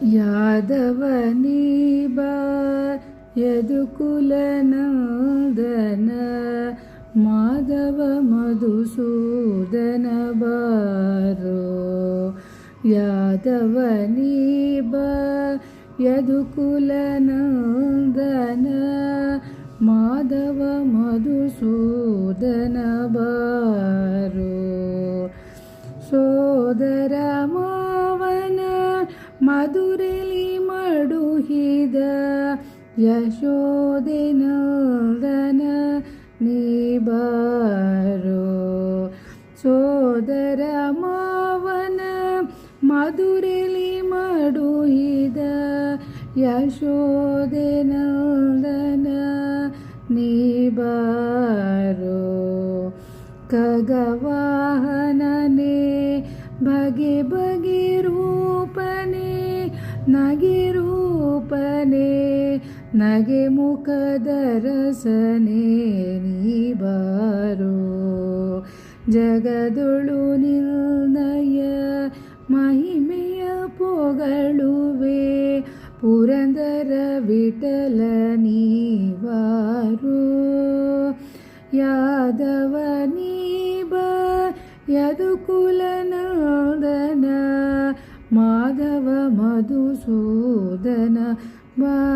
ಯಾದವನೀಬ ಯದುಕುಲನಂದನ ಮಾಧವ ಮಧುಸೂದನ ಬಾರೋ. ಯಾದವನೀಬ ಯದುಕುಲನಂದನ ಮಾಧವ ಮಧುಸೂದನ ಬಾರೋ. ಸೋದರ ಮಾವನ ಮಧುರೆಲಿ ಮಡುಹಿದ ಯಶೋದೆನಂದನ ನೀ ಬಾರೋ. ಸೋದರ ಮಾವನ ಮಧುರೆಲಿ ಮಡುಹಿದ ಯಶೋದೆನಂದನ ನೀ ಬಾರೋ. ಖಗವಾಹನನೇ ಬಗೆ ಬಗೆ ರೂಪನೇ ನಗೆ ರೂಪನೇ ನಗೆ ಮುಖದ ರಸನೇ ನೀ ಬಾರೋ. ಜಗದೊಳು ನಿನ್ನಯ ಮಹಿಮೆಯ ಪೊಗಳುವೆ ಪುರಂದರ ವಿಠಲ ನೀ ಬಾರೋ. ಯಾದವನೀಬ ಯದುಕುಲನಂದನ ಮಾಧವ ಮಧುಸೂದನ ಬಾರೋ.